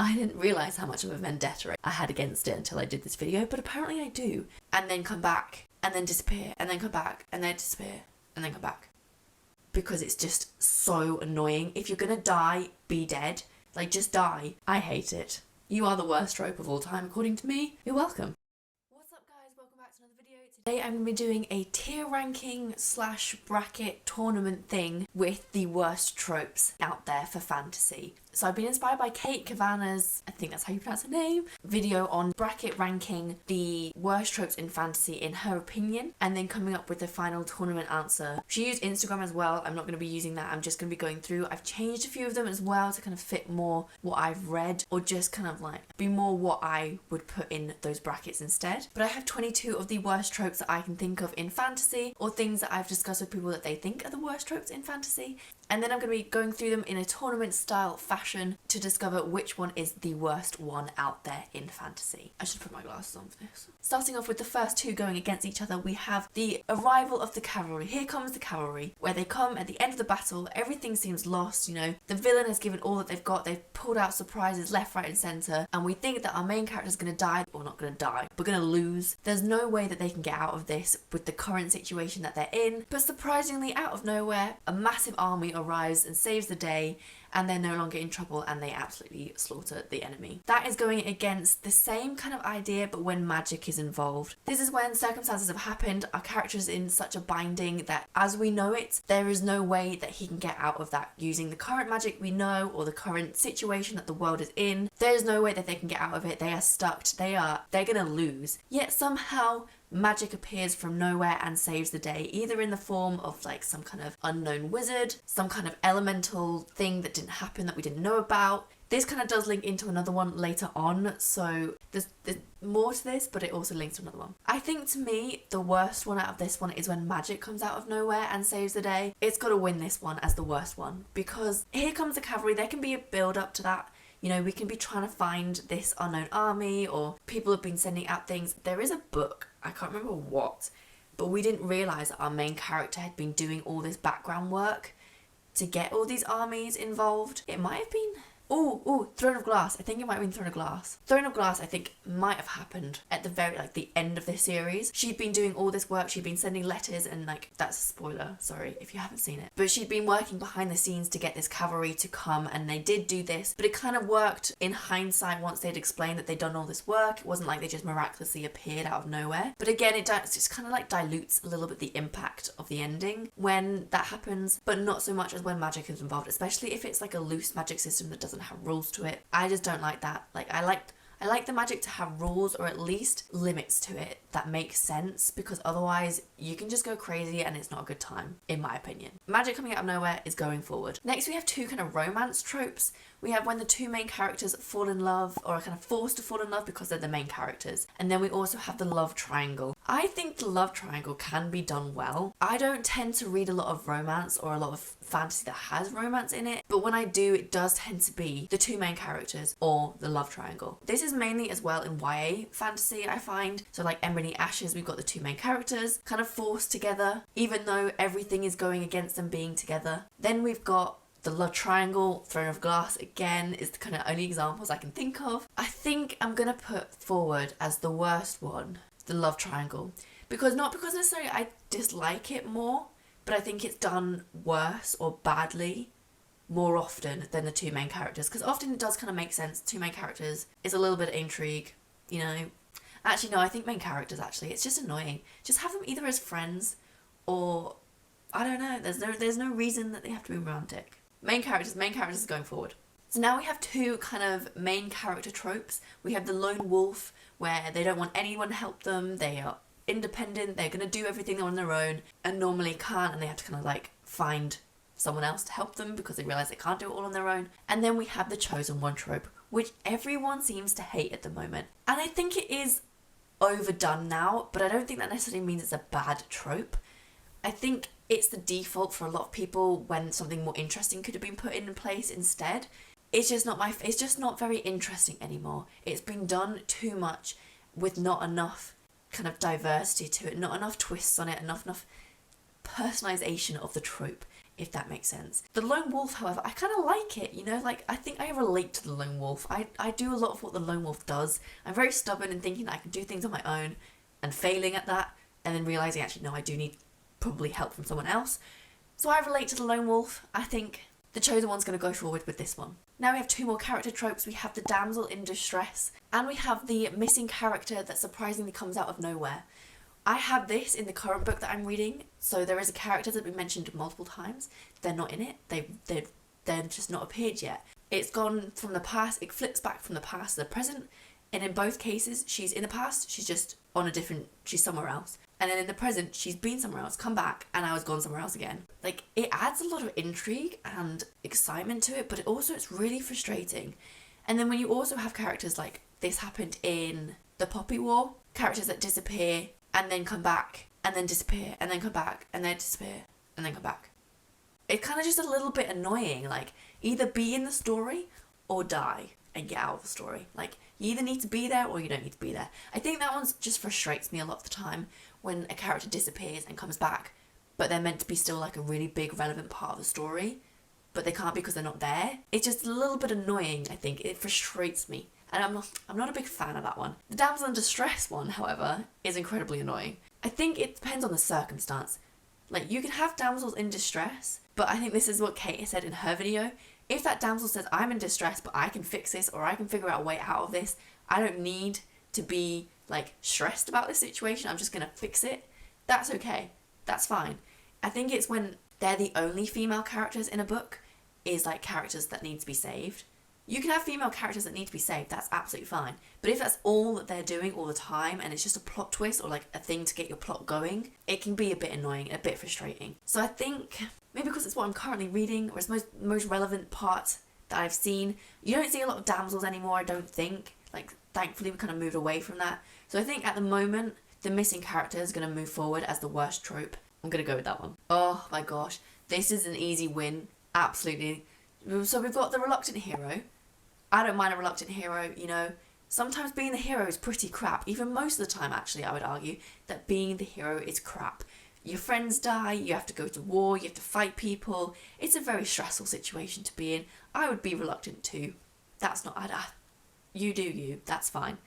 I didn't realise how much of a vendetta I had against it until I did this video, but apparently I do. And then come back, and then disappear, and then come back, and then disappear, and then come back. Because it's just so annoying. If you're gonna die, be dead. Like, just die. I hate it. You are the worst trope of all time, according to me. You're welcome. What's up, guys? Welcome back to another video. Today I'm going to be doing a tier ranking / bracket tournament thing with the worst tropes out there for fantasy. So I've been inspired by Kate Kavanagh's, I think that's how you pronounce her name, video on bracket ranking the worst tropes in fantasy in her opinion, and then coming up with the final tournament answer. She used Instagram as well. I'm not going to be using that. I'm just going to be going through. I've changed a few of them as well to kind of fit more what I've read, or just kind of like be more what I would put in those brackets instead. But I have 22 of the worst tropes that I can think of in fantasy, or things that I've discussed with people that they think are the worst tropes in fantasy. And then I'm going to be going through them in a tournament style fashion to discover which one is the worst one out there in fantasy. I should put my glasses on for this. Starting off with the first two going against each other, we have the arrival of the cavalry. Here comes the cavalry, where they come at the end of the battle. Everything seems lost, you know. The villain has given all that they've got. They've pulled out surprises left, right and centre. And we think that our main character is going to die. Well, not going to die, but going to lose. There's no way that they can get out of this with the current situation that they're in. But surprisingly, out of nowhere, a massive army arrives and saves the day, and they're no longer in trouble and they absolutely slaughter the enemy. That is going against the same kind of idea, but when magic is involved. This is when circumstances have happened, our character is in such a binding that as we know it, there is no way that he can get out of that using the current magic we know or the current situation that the world is in. There's no way that they can get out of it. They are stuck. They're gonna lose. Yet somehow magic appears from nowhere and saves the day, either in the form of like some kind of unknown wizard, some kind of elemental thing that didn't happen that we didn't know about. This kind of does link into another one later on, so there's more to this, but it also links to another one. I think to me, the worst one out of this one is when magic comes out of nowhere and saves the day. It's got to win this one as the worst one, because here comes the cavalry. There can be a build up to that. You know, we can be trying to find this unknown army, or people have been sending out things. There is a book, I can't remember what, but we didn't realise that our main character had been doing all this background work to get all these armies involved. It might have been... Oh, Throne of Glass. I think it might have been Throne of Glass. Throne of Glass, I think, might have happened at the very, like, the end of this series. She'd been doing all this work. She'd been sending letters and, like, that's a spoiler, sorry if you haven't seen it. But she'd been working behind the scenes to get this cavalry to come, and they did do this. But it kind of worked in hindsight once they'd explained that they'd done all this work. It wasn't like they just miraculously appeared out of nowhere. But again, it just kind of, like, dilutes a little bit the impact of the ending when that happens, but not so much as when magic is involved, especially if it's, like, a loose magic system that doesn't have rules to it. I just don't like that. Like, I like the magic to have rules, or at least limits to it that make sense, because otherwise you can just go crazy and it's not a good time, in my opinion. Magic coming out of nowhere is going forward. Next, we have two kind of romance tropes. We have when the two main characters fall in love, or are kind of forced to fall in love because they're the main characters. And then we also have the love triangle. I think the love triangle can be done well. I don't tend to read a lot of romance or a lot of fantasy that has romance in it, but when I do, it does tend to be the two main characters or the love triangle. This is mainly as well in YA fantasy, I find. So like Ebony Ashes, we've got the two main characters kind of forced together, even though everything is going against them being together. Then we've got the love triangle. Throne of Glass again is the kind of only examples I can think of. I think I'm gonna put forward as the worst one the love triangle, because not because necessarily I dislike it more, but I think it's done worse or badly more often than the two main characters, because often it does kind of make sense. Two main characters is a little bit of intrigue, you know. Actually no, I think main characters, actually it's just annoying. Just have them either as friends, or I don't know, there's no reason that they have to be romantic. Main characters is going forward. So now we have two kind of main character tropes. We have the lone wolf, where they don't want anyone to help them, they are independent, they're going to do everything on their own, and normally can't, and they have to kind of like find someone else to help them because they realise they can't do it all on their own. And then we have the chosen one trope, which everyone seems to hate at the moment. And I think it is overdone now, but I don't think that necessarily means it's a bad trope. I think it's the default for a lot of people when something more interesting could have been put in place instead. It's just not very interesting anymore. It's been done too much with not enough kind of diversity to it, not enough twists on it, enough personalization of the trope. if that makes sense. The lone wolf, however, I kind of like it, you know, like I think I relate to the lone wolf. I do a lot of what the lone wolf does. I'm very stubborn in thinking that I can do things on my own and failing at that, and then realising actually no, I do need probably help from someone else. So I relate to the lone wolf. I think the chosen one's going to go forward with this one. Now we have 2 more character tropes. We have the damsel in distress, and we have the missing character that surprisingly comes out of nowhere. I have this in the current book that I'm reading, so there is a character that's been mentioned multiple times. They're not in it. They're just not appeared yet. It's gone from the past, it flips back from the past to the present, and in both cases, she's in the past, she's just she's somewhere else. And then in the present, she's been somewhere else, come back, and now has gone somewhere else again. Like, it adds a lot of intrigue and excitement to it, but it's really frustrating. And then when you also have characters like this happened in the Poppy War, characters that disappear and then come back, and then disappear, and then come back, and then disappear, and then come back. It's kind of just a little bit annoying, like, either be in the story or die and get out of the story. Like, you either need to be there or you don't need to be there. I think that one just frustrates me a lot of the time when a character disappears and comes back, but they're meant to be still like a really big relevant part of the story, but they can't because they're not there. It's just a little bit annoying, I think. It frustrates me. And I'm not a big fan of that one. The damsel in distress one, however, is incredibly annoying. I think it depends on the circumstance. Like, you can have damsels in distress, but I think this is what Kate said in her video. If that damsel says, I'm in distress, but I can fix this, or I can figure out a way out of this, I don't need to be, like, stressed about this situation, I'm just gonna fix it, that's okay. That's fine. I think it's when they're the only female characters in a book, is, like, characters that need to be saved. You can have female characters that need to be saved, that's absolutely fine. But if that's all that they're doing all the time, and it's just a plot twist or like a thing to get your plot going, it can be a bit annoying, a bit frustrating. So I think, maybe because it's what I'm currently reading, or it's most relevant part that I've seen, you don't see a lot of damsels anymore, I don't think. Like, thankfully we kind of moved away from that. So I think at the moment, the missing character is going to move forward as the worst trope. I'm going to go with that one. Oh my gosh, this is an easy win, absolutely. So we've got the reluctant hero. I don't mind a reluctant hero, you know. Sometimes being the hero is pretty crap. Even most of the time, actually, I would argue that being the hero is crap. Your friends die, you have to go to war, you have to fight people. It's a very stressful situation to be in. I would be reluctant too. That's not... you do you, that's fine.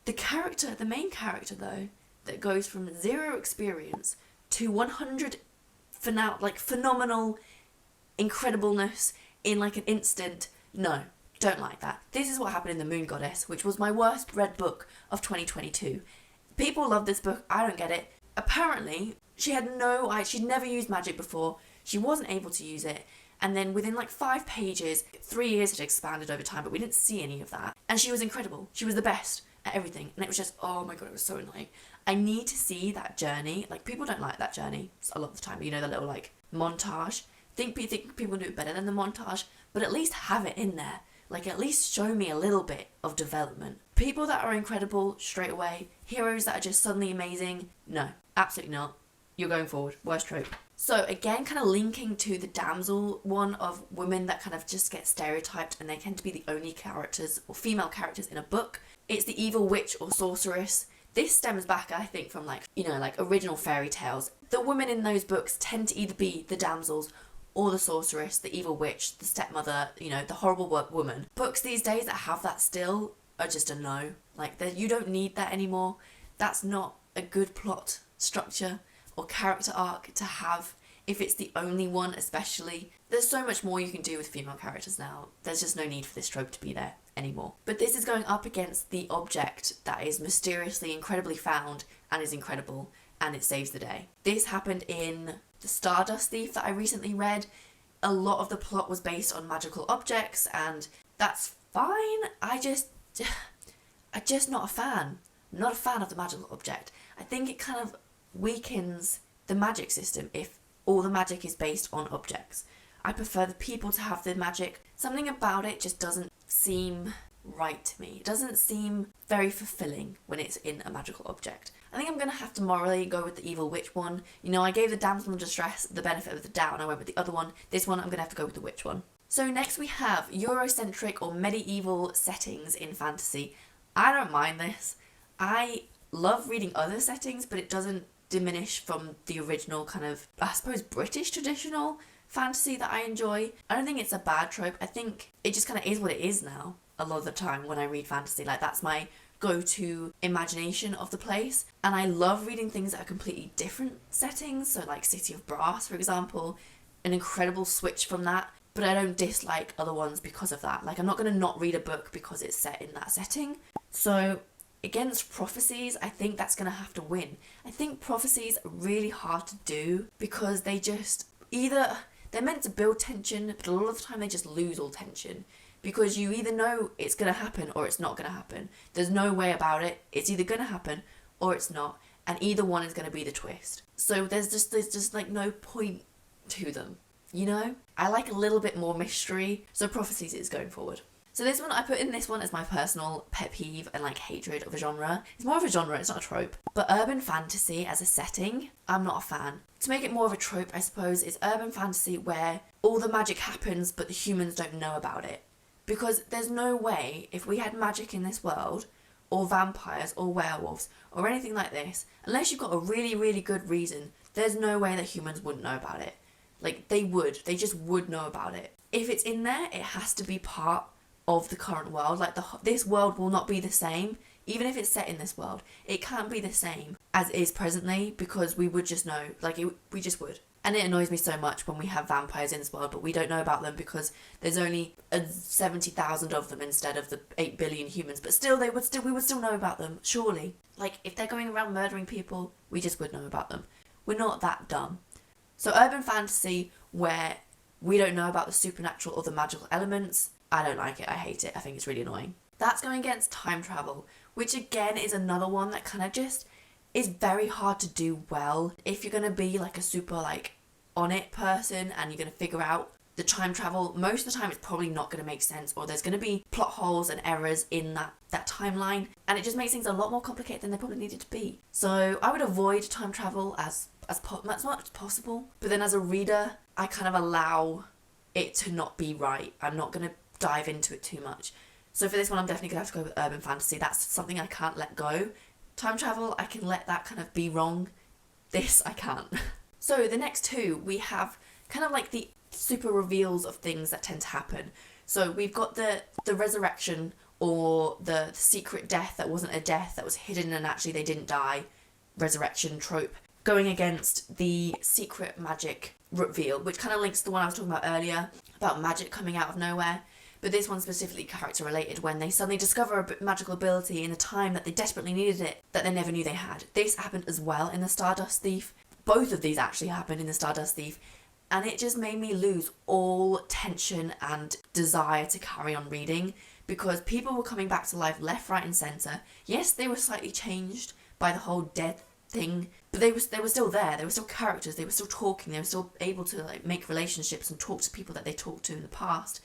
The main character, though, that goes from 0 experience to 100 phenomenal incredibleness in like an instant, no. Don't like that. This is what happened in The Moon Goddess, which was my worst read book of 2022. People love this book. I don't get it. Apparently, she'd never used magic before. She wasn't able to use it. And then within like 5 pages, 3 years had expanded over time, but we didn't see any of that. And she was incredible. She was the best at everything. And it was just, oh my God, it was so annoying. I need to see that journey. Like, people don't like that journey a lot of the time. You know, the little like montage. Think people do it better than the montage, but at least have it in there. Like, at least show me a little bit of development. People that are incredible straight away, heroes that are just suddenly amazing, no, absolutely not. You're going forward. Worst trope. So again, kind of linking to the damsel one of women that kind of just get stereotyped and they tend to be the only characters or female characters in a book. It's the evil witch or sorceress. This stems back, I think, from like, you know, like original fairy tales. The women in those books tend to either be the damsels or the sorceress, the evil witch, the stepmother, you know, the horrible woman. Books these days that have that still are just a no. Like, you don't need that anymore. That's not a good plot structure or character arc to have if it's the only one, especially. There's so much more you can do with female characters now. There's just no need for this trope to be there anymore. But this is going up against the object that is mysteriously incredibly found and is incredible, and it saves the day. This happened in The Stardust Thief that I recently read. A lot of the plot was based on magical objects, and that's fine. I'm just not a fan. I'm not a fan of the magical object. I think it kind of weakens the magic system if all the magic is based on objects. I prefer the people to have the magic. Something about it just doesn't seem right to me. It doesn't seem very fulfilling when it's in a magical object. I think I'm going to have to morally go with the evil witch one. You know, I gave the damsel in distress the benefit of the doubt and I went with the other one. This one, I'm going to have to go with the witch one. So next we have Eurocentric or medieval settings in fantasy. I don't mind this. I love reading other settings, but it doesn't diminish from the original kind of, I suppose, British traditional fantasy that I enjoy. I don't think it's a bad trope. I think it just kind of is what it is now a lot of the time when I read fantasy. Like, that's my go-to imagination of the place. And I love reading things that are completely different settings. So like City of Brass, for example, an incredible switch from that. But I don't dislike other ones because of that. Like, I'm not going to not read a book because it's set in that setting. So against prophecies, I think that's going to have to win. I think prophecies are really hard to do because they just either, they're meant to build tension, but a lot of the time they just lose all tension because you either know it's going to happen or it's not going to happen. There's no way about it. It's either going to happen or it's not, and either one is going to be the twist. So there's just like no point to them, you know? I like a little bit more mystery, so prophecies is going forward. So this one, I put in this one as my personal pet peeve and like hatred of a genre. It's more of a genre, it's not a trope. But urban fantasy as a setting, I'm not a fan. To make it more of a trope, I suppose, is urban fantasy where all the magic happens but the humans don't know about it. Because there's no way, if we had magic in this world, or vampires, or werewolves, or anything like this, unless you've got a really, really good reason, there's no way that humans wouldn't know about it. Like, they just would know about it. If it's in there, it has to be part of the current world. Like, this world will not be the same, even if it's set in this world. It can't be the same as is presently because we would just know. Like, we just would. And it annoys me so much when we have vampires in this world, but we don't know about them because there's only 70,000 of them instead of the 8 billion humans. But still, we would still know about them, surely. Like, if they're going around murdering people, we just would know about them. We're not that dumb. So urban fantasy where we don't know about the supernatural or the magical elements, I don't like it. I hate it. I think it's really annoying. That's going against time travel, which again is another one that kind of just is very hard to do well. If you're going to be like a super like on it person and you're going to figure out the time travel, most of the time it's probably not going to make sense, or there's going to be plot holes and errors in that timeline, and it just makes things a lot more complicated than they probably needed to be. So I would avoid time travel as much as possible, but then as a reader, I kind of allow it to not be right. I'm not going to dive into it too much. So for this one, I'm definitely going to have to go with urban fantasy. That's something I can't let go. Time travel, I can let that kind of be wrong. This, I can't. So the next two, we have kind of like the super reveals of things that tend to happen. So we've got the resurrection, or the secret death that wasn't a death, that was hidden and actually they didn't die, resurrection trope, going against the secret magic reveal, which kind of links to the one I was talking about earlier, about magic coming out of nowhere. But this one specifically character related, when they suddenly discover a magical ability in a time that they desperately needed it, that they never knew they had. This happened as well in the Stardust Thief. Both of these actually happened in the Stardust Thief. And it just made me lose all tension and desire to carry on reading, because people were coming back to life left, right and centre. Yes, they were slightly changed by the whole death thing, but they were still there. They were still characters. They were still talking. They were still able to like make relationships and talk to people that they talked to in the past.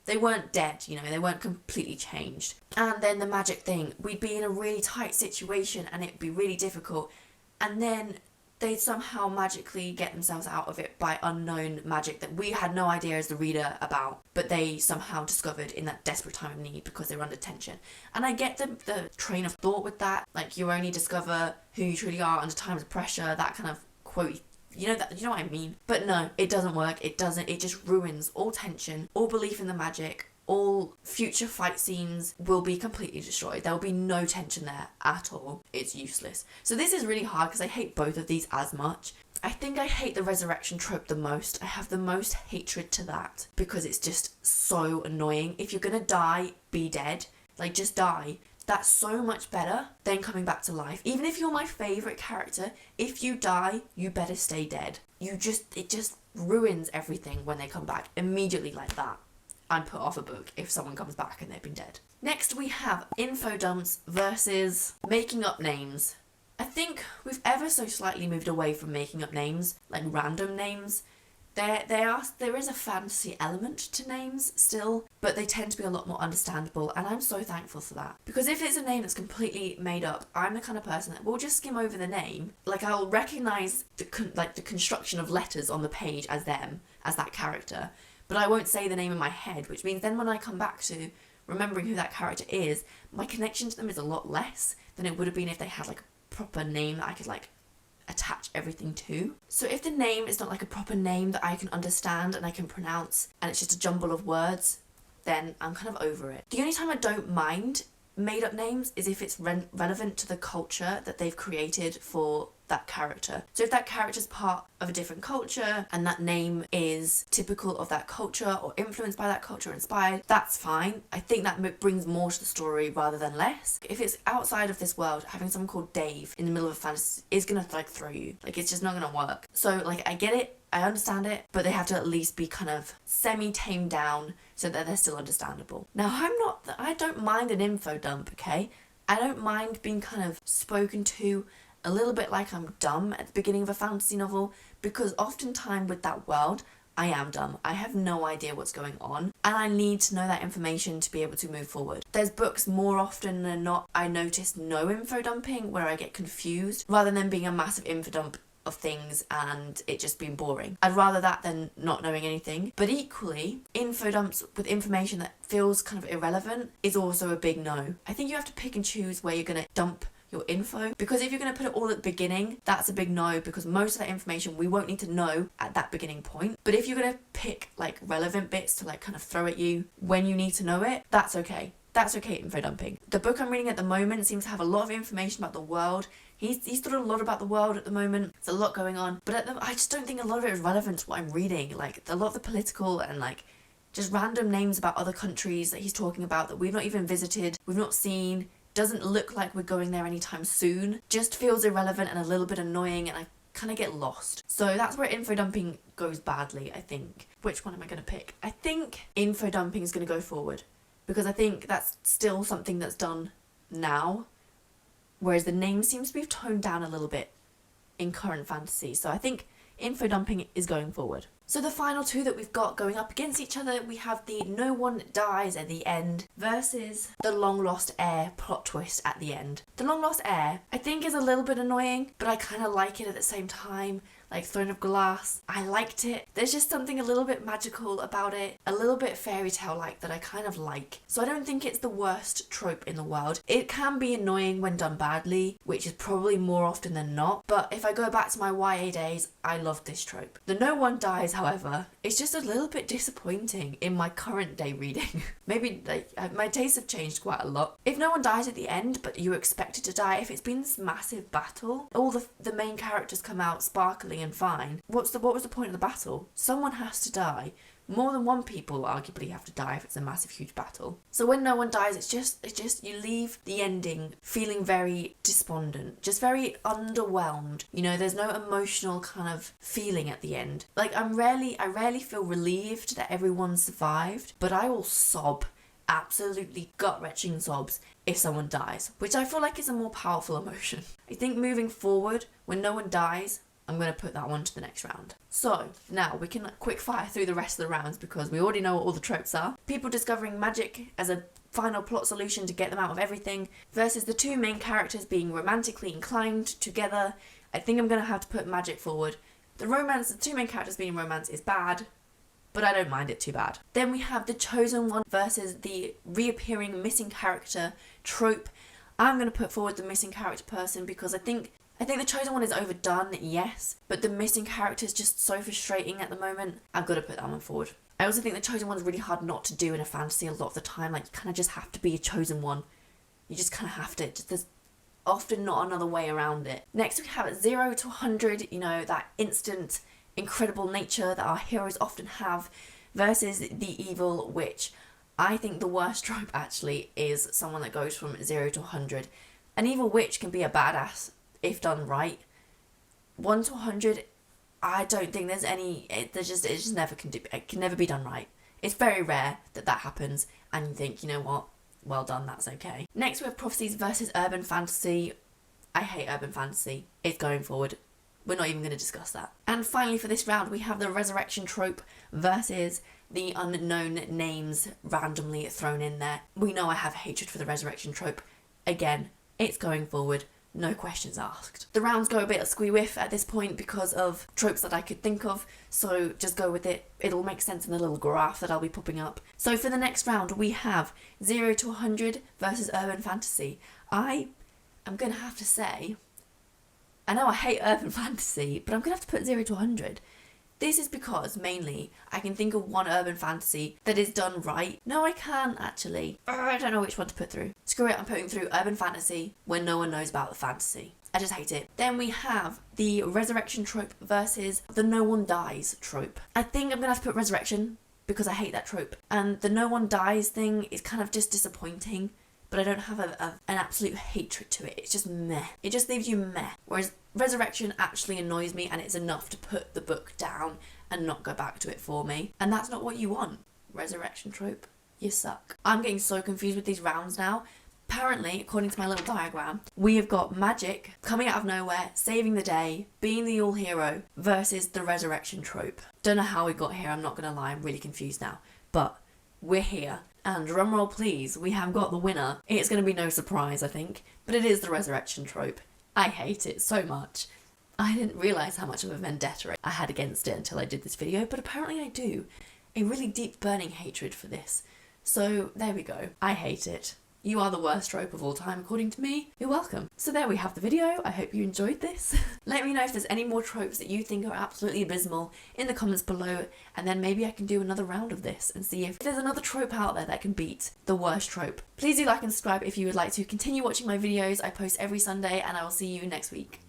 They weren't dead, you know, they weren't completely changed. And then the magic thing, we'd be in a really tight situation and it'd be really difficult, and then they'd somehow magically get themselves out of it by unknown magic that we had no idea as the reader about, but they somehow discovered in that desperate time of need because they were under tension. And I get the train of thought with that, like you only discover who you truly are under times of pressure, that kind of quote. You know what I mean? But no, it doesn't work. It just ruins all tension, all belief in the magic. All future fight scenes will be completely destroyed. There will be no tension there at all. It's useless. So this is really hard because I hate both of these as much. I think I hate the resurrection trope the most. I have the most hatred to that because it's just so annoying. If you're gonna die, be dead. Like, just die. That's so much better than coming back to life. Even if you're my favourite character, if you die, you better stay dead. It just ruins everything when they come back immediately like that. I'm put off a book if someone comes back and they've been dead. Next we have info dumps versus making up names. I think we've ever so slightly moved away from making up names, like random names. There is a fantasy element to names still, but they tend to be a lot more understandable, and I'm so thankful for that. Because if it's a name that's completely made up, I'm the kind of person that will just skim over the name. Like, I'll recognise the construction of letters on the page as them, as that character, but I won't say the name in my head, which means then when I come back to remembering who that character is, my connection to them is a lot less than it would have been if they had like a proper name that I could like attach everything to. So if the name is not like a proper name that I can understand and I can pronounce, and it's just a jumble of words, then I'm kind of over it. The only time I don't mind made up names is if it's relevant to the culture that they've created for that character. So if that character's part of a different culture and that name is typical of that culture or influenced by that culture, inspired, that's fine. I think that brings more to the story rather than less. If it's outside of this world, having someone called Dave in the middle of a fantasy is gonna like throw you. Like, it's just not gonna work. So like, I get it, I understand it, but they have to at least be kind of semi-tamed down so that they're still understandable. Now, I don't mind an info dump, okay? I don't mind being kind of spoken to a little bit like I'm dumb at the beginning of a fantasy novel, because oftentimes with that world, I am dumb. I have no idea what's going on, and I need to know that information to be able to move forward. There's books more often than not I notice no info dumping where I get confused, rather than being a massive info dump of things and it just being boring. I'd rather that than not knowing anything. But equally, info dumps with information that feels kind of irrelevant is also a big no. I think you have to pick and choose where you're going to dump your info, because if you're going to put it all at the beginning, that's a big no, because most of that information we won't need to know at that beginning point. But if you're going to pick like relevant bits to like kind of throw at you when you need to know it, that's okay. That's okay, info dumping. The book I'm reading at the moment seems to have a lot of information about the world. He's thought a lot about the world at the moment. There's a lot going on, but I just don't think a lot of it is relevant to what I'm reading. Like, a lot of the political and like just random names about other countries that he's talking about that we've not even visited, we've not seen, doesn't look like we're going there anytime soon, just feels irrelevant and a little bit annoying, and I kind of get lost. So that's where info dumping goes badly, I think. Which one am I going to pick? I think info dumping is going to go forward, because I think that's still something that's done now, whereas the name seems to be toned down a little bit in current fantasy. So I think info dumping is going forward. So the final two that we've got going up against each other, we have the no one dies at the end versus the long lost heir plot twist at the end. The long lost heir, I think, is a little bit annoying, but I kind of like it at the same time. Like Throne of Glass, I liked it. There's just something a little bit magical about it, a little bit fairy tale like, that I kind of like. So I don't think it's the worst trope in the world. It can be annoying when done badly, which is probably more often than not, but if I go back to my YA days, I loved this trope. The no one dies, however, it's just a little bit disappointing in my current day reading. Maybe like my tastes have changed quite a lot. If no one dies at the end, but you're expected to die, if it's been this massive battle, all the main characters come out sparkling and fine, what was the point of the battle? Someone has to die. More than one people arguably have to die if it's a massive huge battle. So when no one dies, it's just you leave the ending feeling very despondent, just very underwhelmed. You know, there's no emotional kind of feeling at the end. Like I rarely feel relieved that everyone survived, but I will sob, absolutely gut-wrenching sobs, if someone dies, which I feel like is a more powerful emotion. I think moving forward, when no one dies, I'm going to put that one to the next round. So now we can quick fire through the rest of the rounds, because we already know what all the tropes are. People discovering magic as a final plot solution to get them out of everything, versus the two main characters being romantically inclined together. I think I'm going to have to put magic forward. The two main characters being romance is bad, but I don't mind it too bad. Then we have the chosen one versus the reappearing missing character trope. I'm going to put forward the missing character person, because I think the chosen one is overdone, yes, but the missing character is just so frustrating at the moment. I've got to put that one forward. I also think the chosen one is really hard not to do in a fantasy a lot of the time. Like, you kind of just have to be a chosen one. You just kind of have to. There's often not another way around it. Next we have 0 to 100, you know, that instant incredible nature that our heroes often have, versus the evil witch. I think the worst trope actually is someone that goes from 0 to 100. An evil witch can be a badass if done right. 1 to 100, I don't think there's any. It just never can do. It can never be done right. It's very rare that happens, and you think, you know what, well done, that's okay. Next we have prophecies versus urban fantasy. I hate urban fantasy. It's going forward. We're not even going to discuss that. And finally for this round we have the resurrection trope versus the unknown names randomly thrown in there. We know I have hatred for the resurrection trope. Again, it's going forward. No questions asked. The rounds go a bit squee-whiff at this point because of tropes that I could think of, so just go with it. It'll make sense in the little graph that I'll be popping up. So for the next round, we have 0 to 100 versus urban fantasy. I am going to have to say, I know I hate urban fantasy, but I'm going to have to put 0 to 100. This is because, mainly, I can think of one urban fantasy that is done right. No, I can't, actually. I don't know which one to put through. Screw it, I'm putting through urban fantasy when no one knows about the fantasy. I just hate it. Then we have the resurrection trope versus the no one dies trope. I think I'm going to have to put resurrection because I hate that trope. And the no one dies thing is kind of just disappointing, but I don't have an absolute hatred to it. It's just meh. It just leaves you meh. Whereas resurrection actually annoys me, and it's enough to put the book down and not go back to it for me. And that's not what you want. Resurrection trope, you suck. I'm getting so confused with these rounds now. Apparently, according to my little diagram, we have got magic coming out of nowhere, saving the day, being the all hero versus the resurrection trope. Don't know how we got here, I'm not gonna lie, I'm really confused now. But we're here. And drumroll please, we have got the winner. It's going to be no surprise, I think, but it is the resurrection trope. I hate it so much. I didn't realise how much of a vendetta I had against it until I did this video, but apparently I do. A really deep burning hatred for this. So there we go. I hate it. You are the worst trope of all time, according to me. You're welcome. So there we have the video. I hope you enjoyed this. Let me know if there's any more tropes that you think are absolutely abysmal in the comments below, and then maybe I can do another round of this and see if there's another trope out there that can beat the worst trope. Please do like and subscribe if you would like to continue watching my videos. I post every Sunday, and I will see you next week.